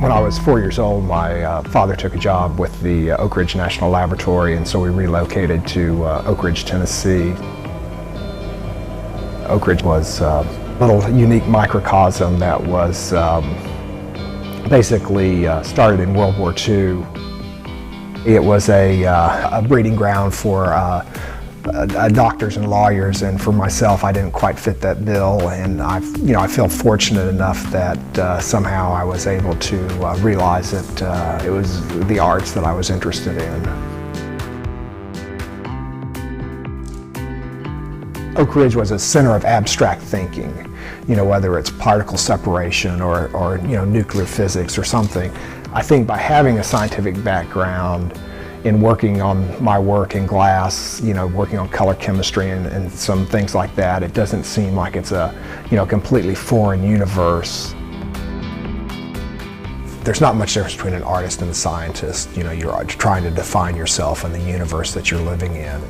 When I was 4 years old, my father took a job with the Oak Ridge National Laboratory, and so we relocated to Oak Ridge, Tennessee. Oak Ridge was a little unique microcosm that was basically started in World War II. It was a breeding ground for doctors and lawyers, and for myself, I didn't quite fit that bill, and I feel fortunate enough that somehow I was able to realize that it was the arts that I was interested in. Oak Ridge was a center of abstract thinking, whether it's particle separation or nuclear physics or something. I think by having a scientific background in working on my work in glass, working on color chemistry and some things like that, it doesn't seem like it's a, completely foreign universe. There's not much difference between an artist and a scientist. You're trying to define yourself in the universe that you're living in.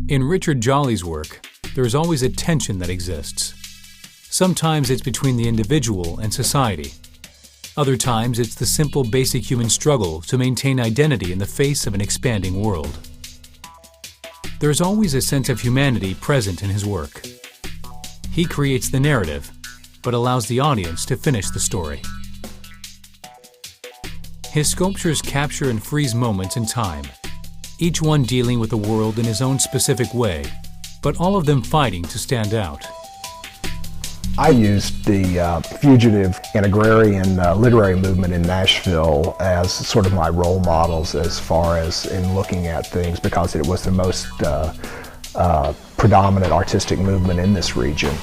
In Richard Jolley's work, there is always a tension that exists. Sometimes it's between the individual and society. Other times it's the simple basic human struggle to maintain identity in the face of an expanding world. There's always a sense of humanity present in his work. He creates the narrative, but allows the audience to finish the story. His sculptures capture and freeze moments in time, each one dealing with the world in his own specific way, but all of them fighting to stand out. I used the fugitive and agrarian literary movement in Nashville as sort of my role models as far as in looking at things, because it was the most predominant artistic movement in this region.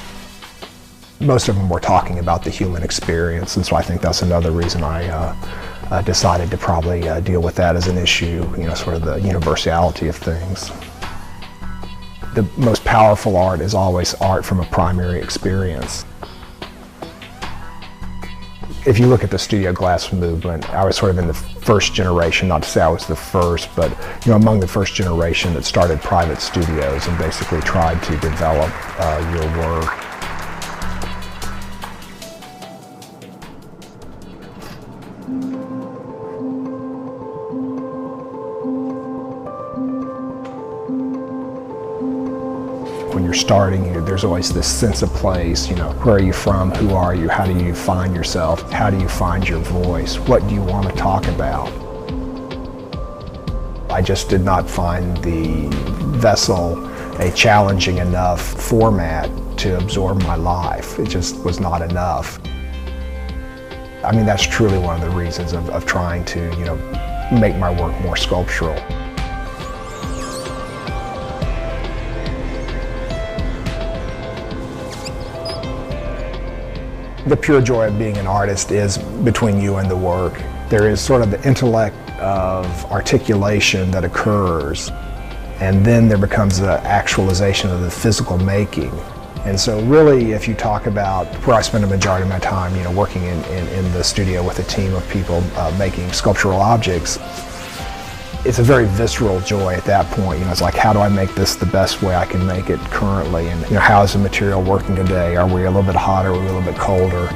Most of them were talking about the human experience, and so I think that's another reason I decided to probably deal with that as an issue, sort of the universality of things. The most powerful art is always art from a primary experience. If you look at the studio glass movement, I was sort of in the first generation, not to say I was the first, but among the first generation that started private studios and basically tried to develop your work. When you're starting, there's always this sense of place, where are you from, who are you, how do you find yourself, how do you find your voice, what do you want to talk about? I just did not find the vessel a challenging enough format to absorb my life. It just was not enough. I mean, that's truly one of the reasons of trying to, make my work more sculptural. The pure joy of being an artist is between you and the work. There is sort of the intellect of articulation that occurs, and then there becomes the actualization of the physical making. And so really, if you talk about where I spend a majority of my time, working in the studio with a team of people making sculptural objects, it's a very visceral joy at that point. It's like, how do I make this the best way I can make it currently? And how is the material working today? Are we a little bit hotter? Are we a little bit colder?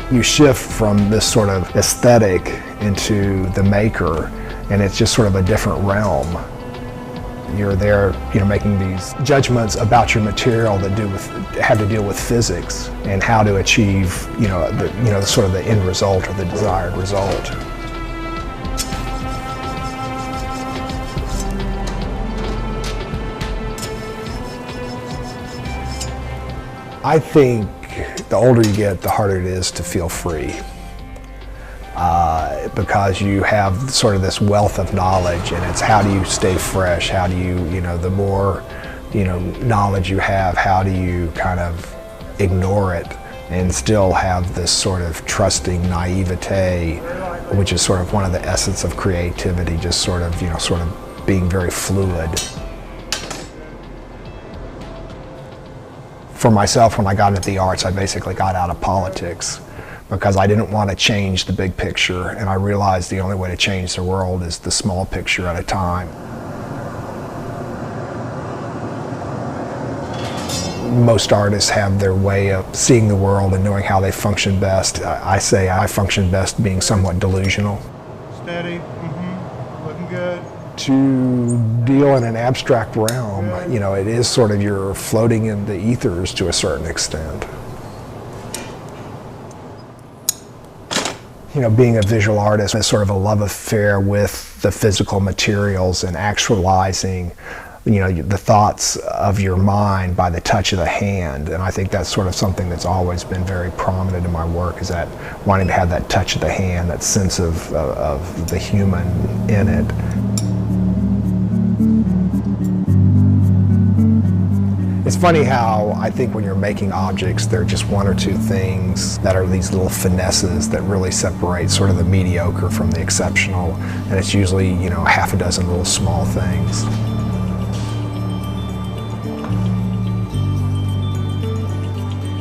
You shift from this sort of aesthetic into the maker, and it's just sort of a different realm. You're there, making these judgments about your material that have to deal with physics and how to achieve, sort of the end result or the desired result. I think the older you get, the harder it is to feel free, because you have sort of this wealth of knowledge, and it's how do you stay fresh? How do you, the more, knowledge you have, how do you kind of ignore it and still have this sort of trusting naivete, which is sort of one of the essence of creativity, just sort of being very fluid. For myself, when I got into the arts, I basically got out of politics because I didn't want to change the big picture, and I realized the only way to change the world is the small picture at a time. Most artists have their way of seeing the world and knowing how they function best. I say I function best being somewhat delusional. Steady, looking good. To deal in an abstract realm, you know, it is sort of you're floating in the ethers to a certain extent. You know, being a visual artist is sort of a love affair with the physical materials and actualizing, you know, the thoughts of your mind by the touch of the hand. And I think that's sort of something that's always been very prominent in my work, is that wanting to have that touch of the hand, that sense of the human in it. It's funny how I think when you're making objects, there are just one or two things that are these little finesses that really separate sort of the mediocre from the exceptional. And it's usually, you know, half a dozen little small things.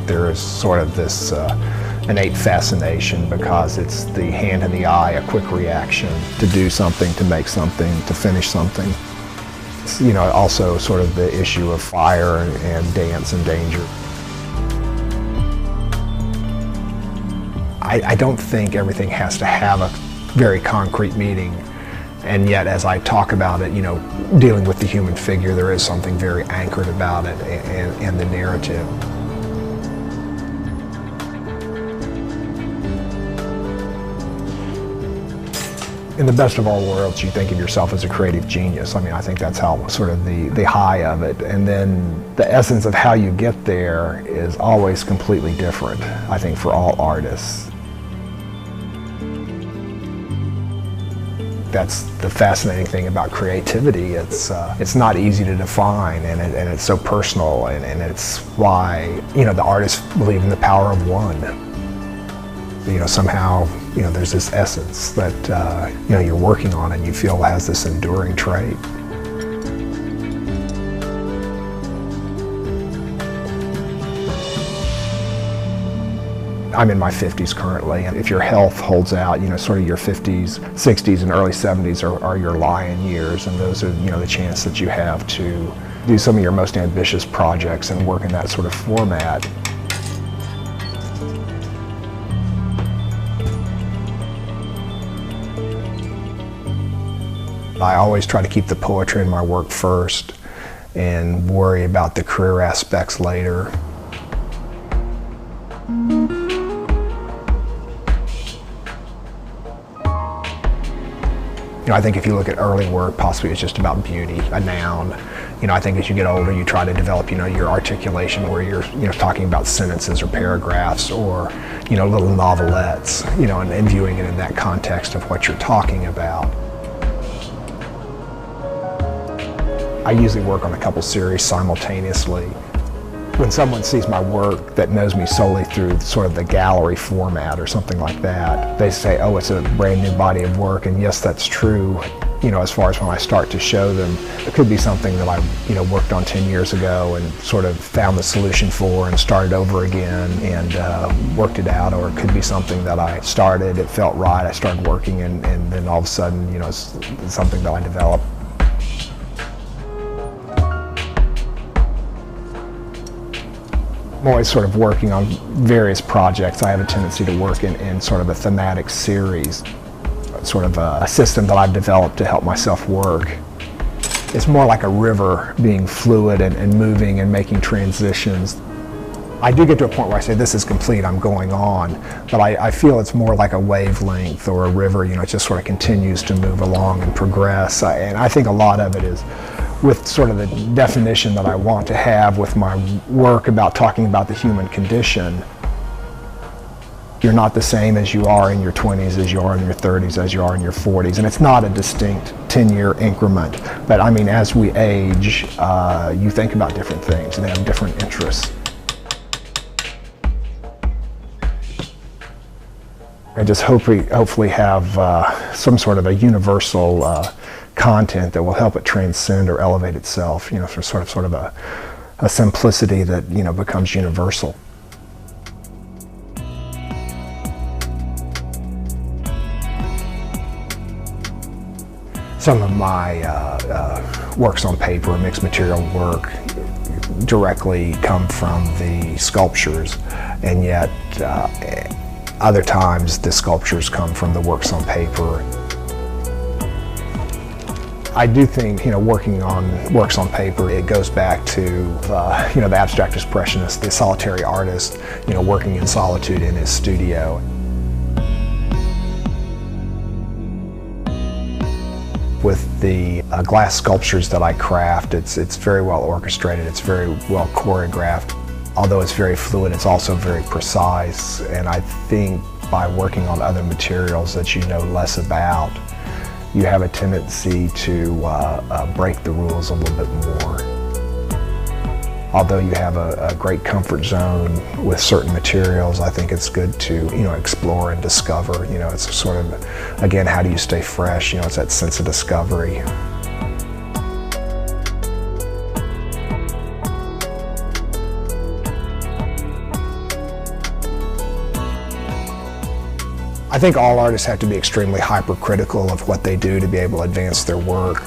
There is sort of this innate fascination because it's the hand in the eye, a quick reaction to do something, to make something, to finish something. It's, you know, also sort of the issue of fire and dance and danger. I don't think everything has to have a very concrete meaning. And yet, as I talk about it, you know, dealing with the human figure, there is something very anchored about it and the narrative. In the best of all worlds, you think of yourself as a creative genius. I mean, I think that's how sort of the high of it. And then the essence of how you get there is always completely different, I think, for all artists. That's the fascinating thing about creativity. It's not easy to define, and it's so personal, and it's why, you know, the artists believe in the power of one. You know, somehow, you know, there's this essence that, you know, you're working on and you feel has this enduring trait. I'm in my 50s currently, and if your health holds out, you know, sort of your 50s, 60s, and early 70s are your lion years, and those are, you know, the chance that you have to do some of your most ambitious projects and work in that sort of format. I always try to keep the poetry in my work first and worry about the career aspects later. You know, I think if you look at early work, possibly it's just about beauty, a noun. You know, I think as you get older, you try to develop, you know, your articulation where you're, you know, talking about sentences or paragraphs or, you know, little novelettes, you know, and viewing it in that context of what you're talking about. I usually work on a couple series simultaneously. When someone sees my work that knows me solely through sort of the gallery format or something like that, they say, oh, it's a brand new body of work, and yes, that's true. You know, as far as when I start to show them, it could be something that I, you know, worked on 10 years ago and sort of found the solution for and started over again and worked it out, or it could be something that I started, it felt right, I started working, and then all of a sudden, you know, it's something that I developed. I'm always sort of working on various projects. I have a tendency to work in sort of a thematic series, sort of a system that I've developed to help myself work. It's more like a river being fluid and moving and making transitions. I do get to a point where I say, this is complete, I'm going on, but I feel it's more like a wavelength or a river, you know, it just sort of continues to move along and progress. And I think a lot of it is with sort of the definition that I want to have with my work about talking about the human condition. You're not the same as you are in your 20s, as you are in your 30s, as you are in your 40s. And it's not a distinct 10-year increment. But I mean, as we age, you think about different things and have different interests. I just hopefully have some sort of a universal content that will help it transcend or elevate itself, you know, for sort of a a simplicity that, becomes universal. Some of my works on paper, mixed material work, directly come from the sculptures, and yet other times the sculptures come from the works on paper. I do think, working on works on paper, it goes back to, the abstract expressionist, the solitary artist, working in solitude in his studio. With the glass sculptures that I craft, it's very well orchestrated, it's very well choreographed. Although it's very fluid, it's also very precise, and I think by working on other materials that you know less about, you have a tendency to break the rules a little bit more. Although you have a great comfort zone with certain materials, I think it's good to, explore and discover. It's sort of, again, how do you stay fresh? It's that sense of discovery. I think all artists have to be extremely hypercritical of what they do to be able to advance their work.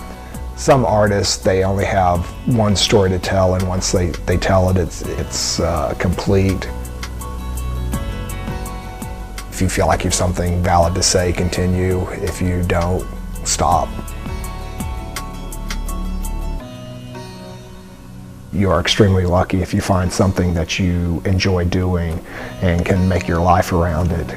Some artists, they only have one story to tell, and once they tell it, it's complete. If you feel like you have something valid to say, continue. If you don't, stop. You are extremely lucky if you find something that you enjoy doing and can make your life around it.